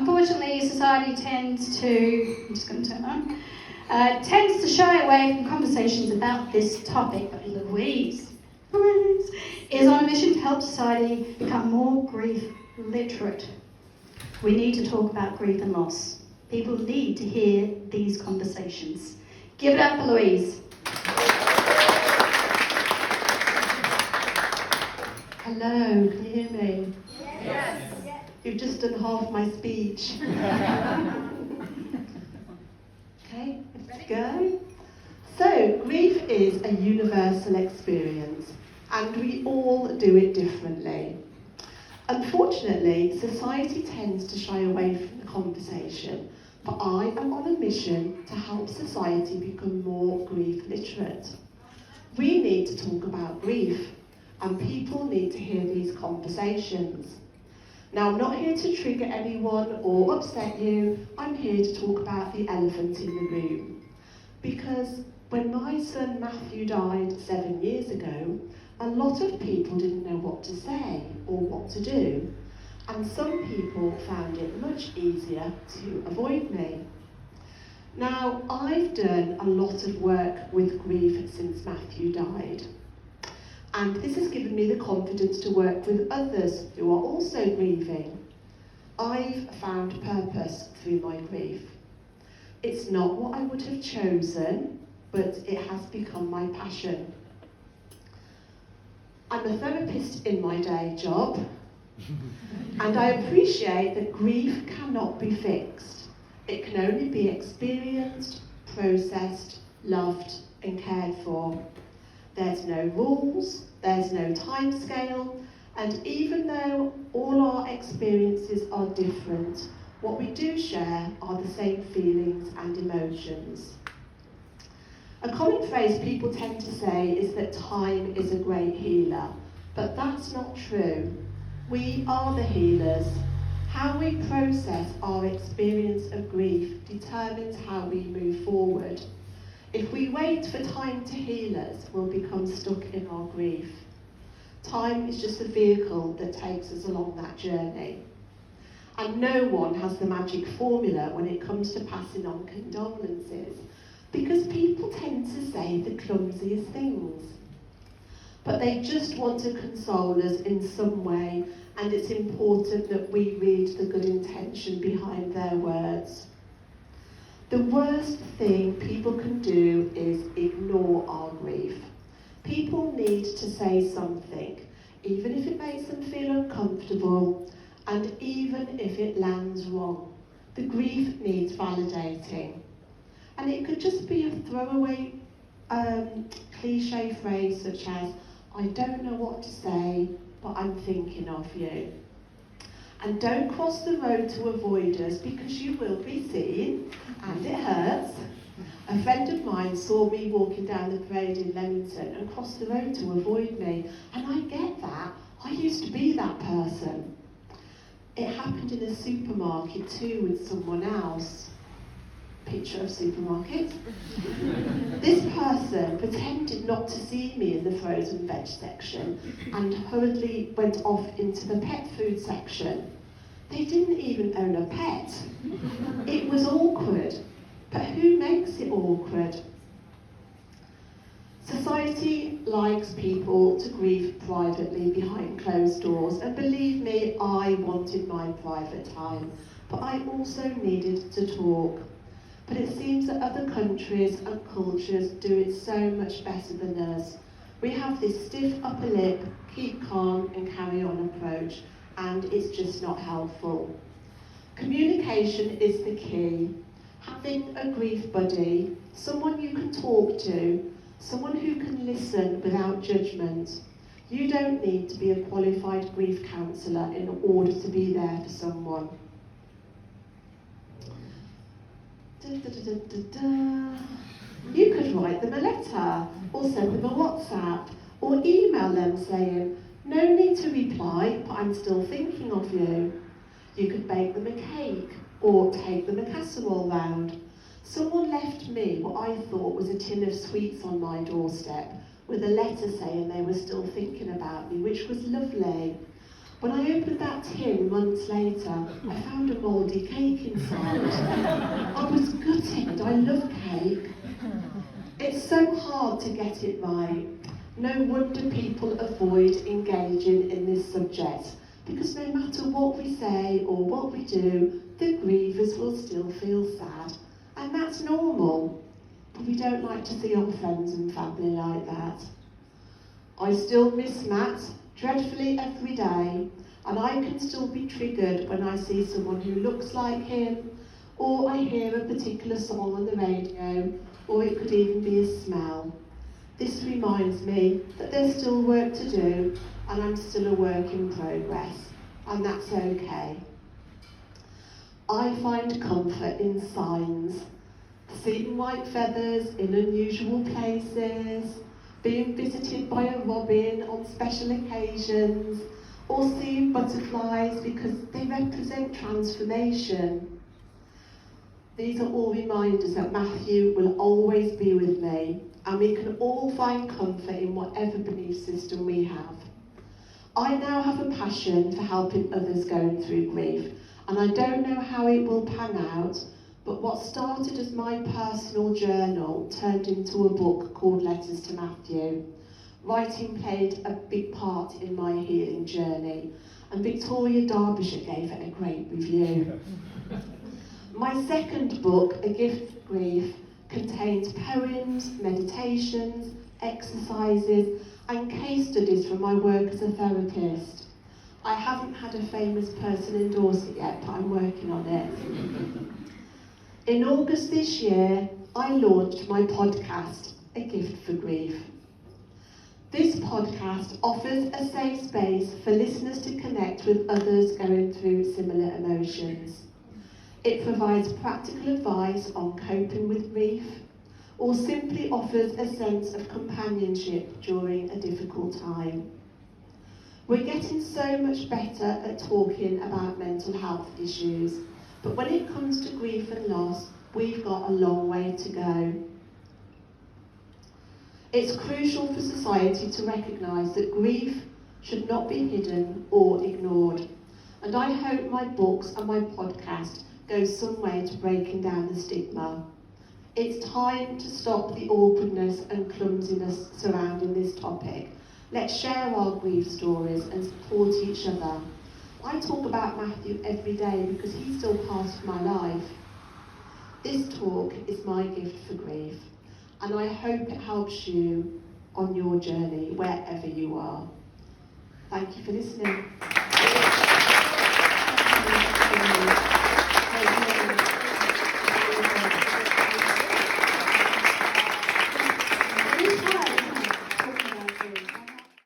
Unfortunately, society tends to, I'm just going to turn on, tends to shy away from conversations about this topic, but Louise is on a mission to help society become more grief literate. We need to talk about grief and loss. People need to hear these conversations. Give it up for Louise. Hello, can you hear me? Yes. You've just done half my speech. Okay, let's go. So, grief is a universal experience, and we all do it differently. Unfortunately, society tends to shy away from the conversation, but I am on a mission to help society become more grief literate. We need to talk about grief, and people need to hear these conversations. Now, I'm not here to trigger anyone or upset you. I'm here to talk about the elephant in the room. Because when my son Matthew died 7 years ago, a lot of people didn't know what to say or what to do. And some people found it much easier to avoid me. Now, I've done a lot of work with grief since Matthew died. And this has given me the confidence to work with others who are also grieving. I've found purpose through my grief. It's not what I would have chosen, but it has become my passion. I'm a therapist in my day job, and I appreciate that grief cannot be fixed. It can only be experienced, processed, loved, and cared for. There's no rules, there's no time scale, and even though all our experiences are different, what we do share are the same feelings and emotions. A common phrase people tend to say is that time is a great healer, but that's not true. We are the healers. How we process our experience of grief determines how we move forward. If we wait for time to heal us, we'll become stuck in our grief. Time is just a vehicle that takes us along that journey. And no one has the magic formula when it comes to passing on condolences, because people tend to say the clumsiest things. But they just want to console us in some way, and it's important that we read the good intention behind their words. The worst thing people can do is ignore our grief. People need to say something, even if it makes them feel uncomfortable, and even if it lands wrong. The grief needs validating. And it could just be a throwaway cliche phrase such as, I don't know what to say, but I'm thinking of you. And don't cross the road to avoid us, because you will be seen, and it hurts. A friend of mine saw me walking down the parade in Leamington and crossed the road to avoid me. And I get that. I used to be that person. It happened in a supermarket too with someone else. Picture of supermarket. This person pretended not to see me in the frozen veg section and hurriedly went off into the pet food section. They didn't even own a pet. It was awkward, but who makes it awkward? Society likes people to grieve privately behind closed doors, and believe me, I wanted my private time, but I also needed to talk. But it seems that other countries and cultures do it so much better than us. We have this stiff upper lip, keep calm and carry on approach, and it's just not helpful. Communication is the key. Having a grief buddy, someone you can talk to, someone who can listen without judgment. You don't need to be a qualified grief counsellor in order to be there for someone. You could write them a letter, or send them a WhatsApp, or email them saying, no need to reply, but I'm still thinking of you. You could bake them a cake, or take them a casserole round. Someone left me what I thought was a tin of sweets on my doorstep, with a letter saying they were still thinking about me, which was lovely. When I opened that tin months later, I found a mouldy cake inside. I was gutted. I love cake. It's so hard to get it right. No wonder people avoid engaging in this subject, because no matter what we say or what we do, the grievers will still feel sad. And that's normal. But we don't like to see our friends and family like that. I still miss Matt dreadfully every day, and I can still be triggered when I see someone who looks like him, or I hear a particular song on the radio, or it could even be a smell. This reminds me that there's still work to do, and I'm still a work in progress, and that's okay. I find comfort in signs, seeing white feathers in unusual places, being visited by a robin on special occasions, or seeing butterflies because they represent transformation. These are all reminders that Matthew will always be with me, and we can all find comfort in whatever belief system we have. I now have a passion for helping others going through grief, and I don't know how it will pan out, but what started as my personal journal turned into a book called Letters to Matthew. Writing played a big part in my healing journey, and Victoria Derbyshire gave it a great review. My second book, A Gift for Grief, contains poems, meditations, exercises, and case studies from my work as a therapist. I haven't had a famous person endorse it yet, but I'm working on it. In August this year, I launched my podcast, A Gift for Grief. This podcast offers a safe space for listeners to connect with others going through similar emotions. It provides practical advice on coping with grief, or simply offers a sense of companionship during a difficult time. We're getting so much better at talking about mental health issues, but when it comes to grief and loss, we've got a long way to go. It's crucial for society to recognise that grief should not be hidden or ignored, and I hope my books and my podcast go some way to breaking down the stigma. It's time to stop the awkwardness and clumsiness surrounding this topic. Let's share our grief stories and support each other. I talk about Matthew every day because he's still part of my life. This talk is my gift for grief, and I hope it helps you on your journey, wherever you are. Thank you for listening.